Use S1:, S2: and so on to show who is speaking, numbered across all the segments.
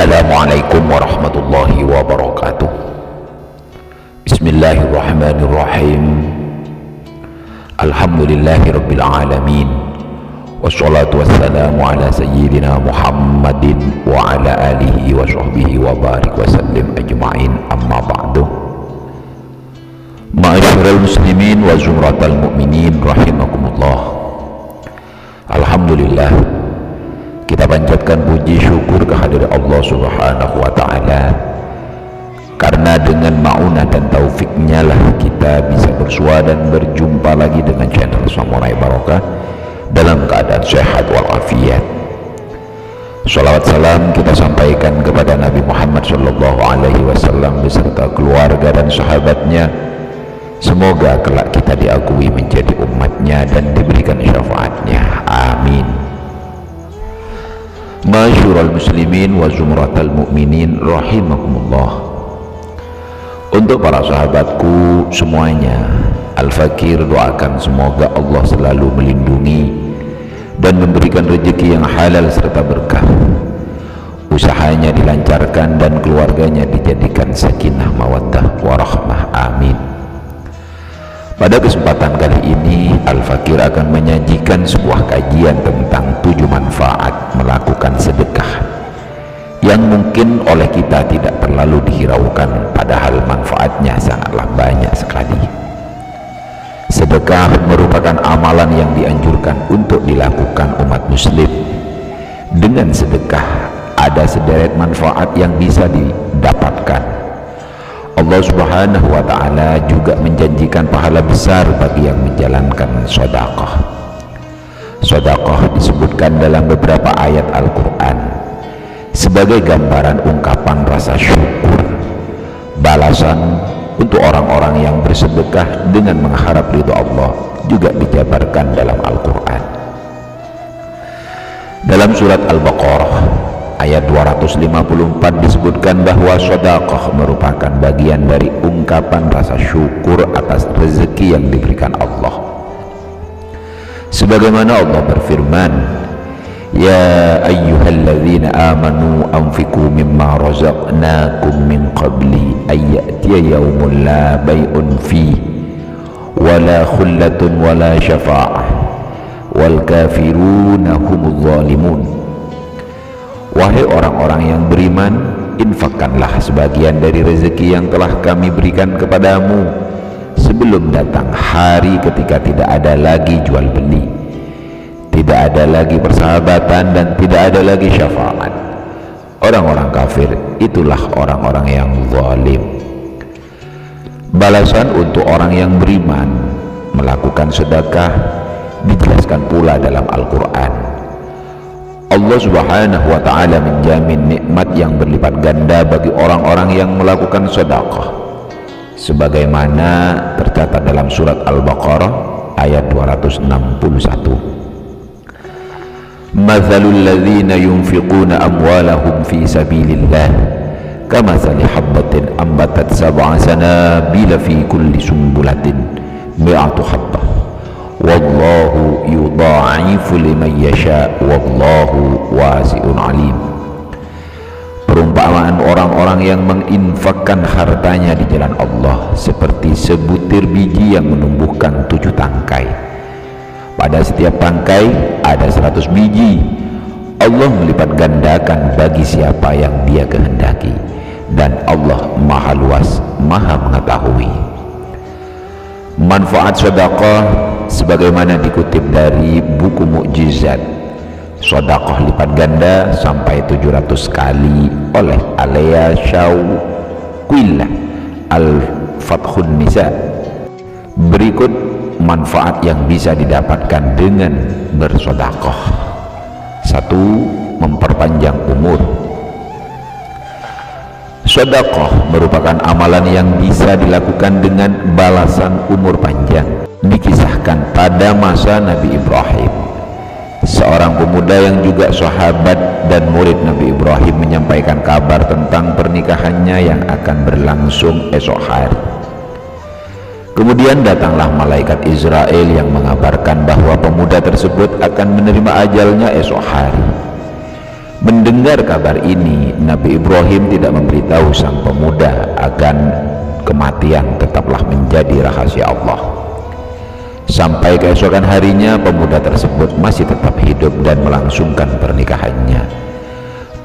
S1: Assalamualaikum warahmatullahi wabarakatuh. Bismillahirrahmanirrahim. Alhamdulillahi rabbil alamin. Wassalatu wassalamu ala sayyidina Muhammadin wa ala alihi wa sahbihi wa barik wa sallim ajma'in, amma ba'du. Ma'asyiral muslimin wa zumratal mu'minin rahimakumullah. Alhamdulillah, kita panjatkan puji syukur kehadirat Allah Subhanahu wa ta'ala, karena dengan ma'unah dan taufiknya lah kita bisa bersua dan berjumpa lagi dengan channel Samurai Barokah dalam keadaan sehat walafiat. Shalawat salam kita sampaikan kepada Nabi Muhammad sallallahu alaihi wasallam beserta keluarga dan sahabatnya. Semoga kelak kita diakui menjadi umatnya dan diberikan syafaatnya. Amin. Ma'asyiral muslimin wa zumratal mu'minin rahimakumullah. Untuk para sahabatku semuanya, Al-Fakir doakan semoga Allah selalu melindungi dan memberikan rezeki yang halal serta berkah, usahanya dilancarkan dan keluarganya dijadikan sakinah mawaddah warahmah. Amin. Pada kesempatan kali ini, Al-Fakir akan menyajikan sebuah kajian tentang 7 manfaat melakukan sedekah yang mungkin oleh kita tidak terlalu dihiraukan, padahal manfaatnya sangatlah banyak sekali. Sedekah merupakan amalan yang dianjurkan untuk dilakukan umat muslim. Dengan sedekah ada sederet manfaat yang bisa didapatkan. Allah Subhanahu wa ta'ala juga menjanjikan pahala besar bagi yang menjalankan sedekah. Sedekah disebutkan dalam beberapa ayat Al-Quran sebagai gambaran ungkapan rasa syukur, balasan untuk orang-orang yang bersedekah dengan mengharap ridho Allah, juga dijabarkan dalam Al-Quran. Dalam surat Al-Baqarah ayat 254 disebutkan bahwa sedekah merupakan bagian dari ungkapan rasa syukur atas rezeki yang diberikan Allah. Sebagaimana Allah berfirman, ya ayyuhalladzina amanu anfiqu mimma razaqnakum min qabli ayyatiya yawmun la bay'un fi wala khullatun wala syafa'ah wal kafiruna humudz zalimun. Wahai orang-orang yang beriman, infakkanlah sebagian dari rezeki yang telah kami berikan kepadamu sebelum datang hari ketika tidak ada lagi jual beli, tidak ada lagi persahabatan, dan tidak ada lagi syafaat. Orang-orang kafir itulah orang-orang yang zalim. Balasan untuk orang yang beriman melakukan sedekah dijelaskan pula dalam Al-Quran. Allah Subhanahu wa ta'ala menjamin nikmat yang berlipat ganda bagi orang-orang yang melakukan sedekah, sebagaimana tercatat dalam surat Al-Baqarah ayat 261. Mathalul ladzina yunfiquna amwalahum fi sabilillah kamathali habbatin ambatat sab'a sanabila fi kulli sumbulatin mi'atu habbah wallahu yudha'ifu liman yasha wallahu wasi'un alim. Perumpamaan orang-orang yang menginfakkan hartanya di jalan Allah seperti sebutir biji yang menumbuhkan 7 tangkai. Pada setiap tangkai ada 100 biji. Allah melipat gandakan bagi siapa yang Dia kehendaki, dan Allah Maha luas, Maha mengetahui. Manfaat sedekah sebagaimana dikutip dari buku Mukjizat, sedekah lipat ganda sampai 700 kali oleh Alea Syauqillah Al-Fathun Nisa. Berikut manfaat yang bisa didapatkan dengan bersedekah. 1. Memperpanjang umur. Sedekah merupakan amalan yang bisa dilakukan dengan balasan umur panjang. Dikisahkan pada masa Nabi Ibrahim, seorang pemuda yang juga sahabat dan murid Nabi Ibrahim menyampaikan kabar tentang pernikahannya yang akan berlangsung esok hari. Kemudian datanglah malaikat Israel yang mengabarkan bahwa pemuda tersebut akan menerima ajalnya esok hari. Mendengar kabar ini, Nabi Ibrahim tidak memberitahu sang pemuda akan kematian tetaplah menjadi rahasia Allah. Sampai keesokan harinya, pemuda tersebut masih tetap hidup dan melangsungkan pernikahannya.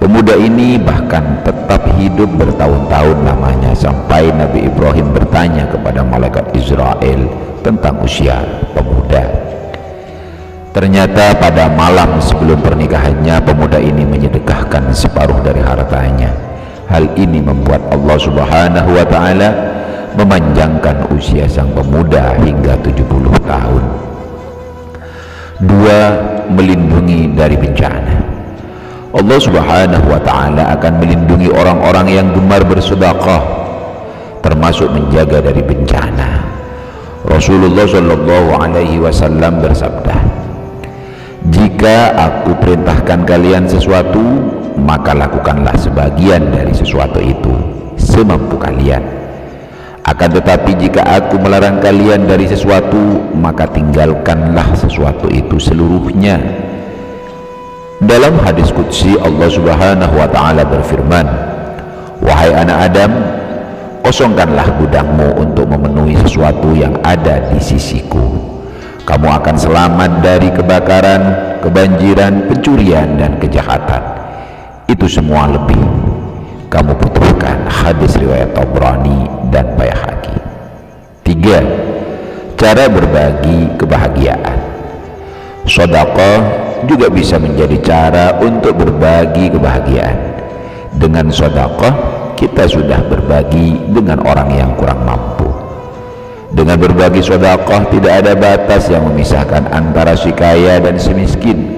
S1: Pemuda ini bahkan tetap hidup bertahun-tahun lamanya, sampai Nabi Ibrahim bertanya kepada malaikat Israel tentang usia pemuda. Ternyata pada malam sebelum pernikahannya, pemuda ini menyedekahkan separuh dari hartanya. Hal ini membuat Allah Subhanahu wa ta'ala memanjangkan usia sang pemuda hingga 70 tahun. 2. Melindungi dari bencana. Allah Subhanahu wa ta'ala akan melindungi orang-orang yang gemar bersedekah, termasuk menjaga dari bencana. Rasulullah Shallallahu Alaihi Wasallam bersabda, "Jika aku perintahkan kalian sesuatu, maka lakukanlah sebagian dari sesuatu itu semampu kalian. Akan tetapi jika aku melarang kalian dari sesuatu, maka tinggalkanlah sesuatu itu seluruhnya." Dalam hadis qudsi, Allah Subhanahu wa ta'ala berfirman, "Wahai anak Adam, kosongkanlah gudangmu untuk memenuhi sesuatu yang ada di sisiku. Kamu akan selamat dari kebakaran, kebanjiran, pencurian, dan kejahatan. Itu semua lebih kamu butuhkan." Hadis riwayat Tabrani dan Baihaqi. 3. Cara berbagi kebahagiaan. Sedekah juga bisa menjadi cara untuk berbagi kebahagiaan. Dengan sedekah kita sudah berbagi dengan orang yang kurang mampu. Dengan berbagi sedekah tidak ada batas yang memisahkan antara si kaya dan si miskin.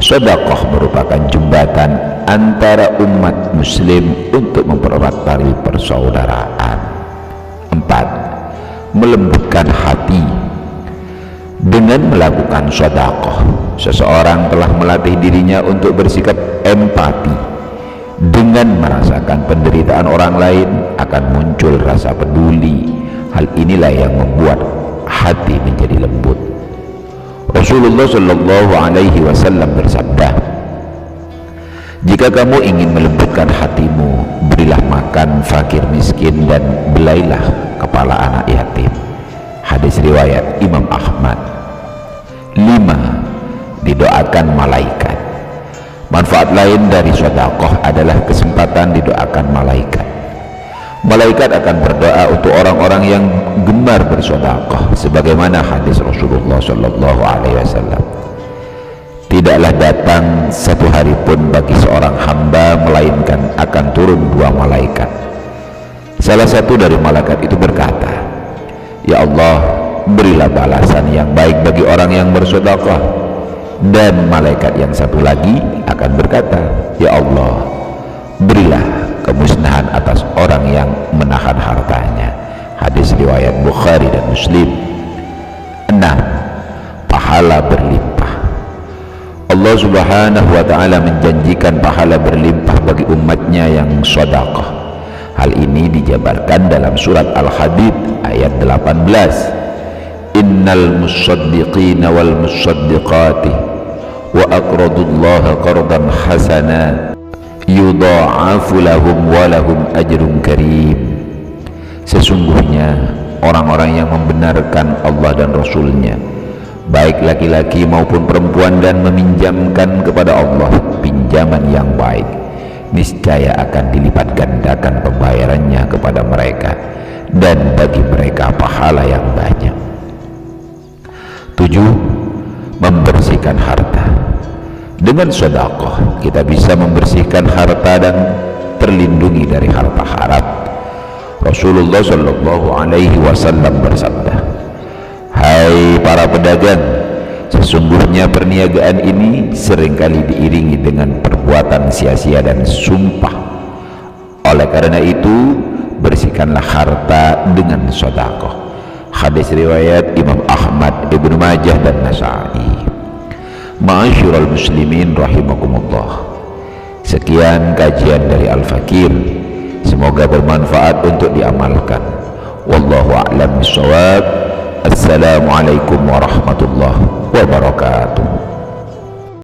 S1: Sedekah merupakan jembatan antara umat muslim untuk mempererat tali persaudaraan. 4. Melembutkan hati. Dengan melakukan sedekah, seseorang telah melatih dirinya untuk bersikap empati. Dengan merasakan penderitaan orang lain akan muncul rasa peduli. Hal inilah yang membuat hati menjadi lembut. Rasulullah Shallallahu Alaihi Wasallam bersabda, "Jika kamu ingin melembutkan hatimu, berilah makan fakir miskin dan belailah kepala anak yatim." Hadis riwayat Imam Ahmad. 5. Didoakan malaikat. Manfaat lain dari sedekah adalah kesempatan didoakan malaikat. Malaikat akan berdoa untuk orang-orang yang gemar bersedekah, sebagaimana hadis Rasulullah Shallallahu Alaihi Wasallam. Tidaklah datang satu hari pun bagi seorang hamba melainkan akan turun 2 malaikat. Salah satu dari malaikat itu berkata, "Ya Allah, berilah balasan yang baik bagi orang yang bersedekah." Dan malaikat yang satu lagi akan berkata, "Ya Allah, berilah kemusnahan atas orang yang menahan hartanya." Hadis riwayat Bukhari dan Muslim. 6. Pahala berlimpah. Allah Subhanahu wa ta'ala menjanjikan pahala berlimpah bagi umatnya yang sedekah. Hal ini dijabarkan dalam surat Al-Hadid ayat 18. "Innal musaddiqina wal musaddiqati wa aqradullaha qardan hasana yudha'afu lahum wa lahum ajrun karim." Sesungguhnya orang-orang yang membenarkan Allah dan Rasul-Nya, baik laki-laki maupun perempuan, dan meminjamkan kepada Allah pinjaman yang baik, niscaya akan dilipat gandakan pembayarannya kepada mereka, dan bagi mereka pahala yang banyak. 7. Membersihkan harta. Dengan sedekah kita bisa membersihkan harta dan terlindungi dari harta haram. Rasulullah Shallallahu Alaihi Wasallam bersabda, "Hai para pedagang, sesungguhnya perniagaan ini seringkali diiringi dengan perbuatan sia-sia dan sumpah. Oleh karena itu, bersihkanlah harta dengan sedekah." Hadis riwayat Imam Ahmad, Ibnu Majah, dan Nasa'i. Ma'asyiral muslimin rahimakumullah. Sekian kajian dari Al-Fakir. Semoga bermanfaat untuk diamalkan. Wallahu a'lam bishawab. Assalamualaikum warahmatullahi wabarakatuh.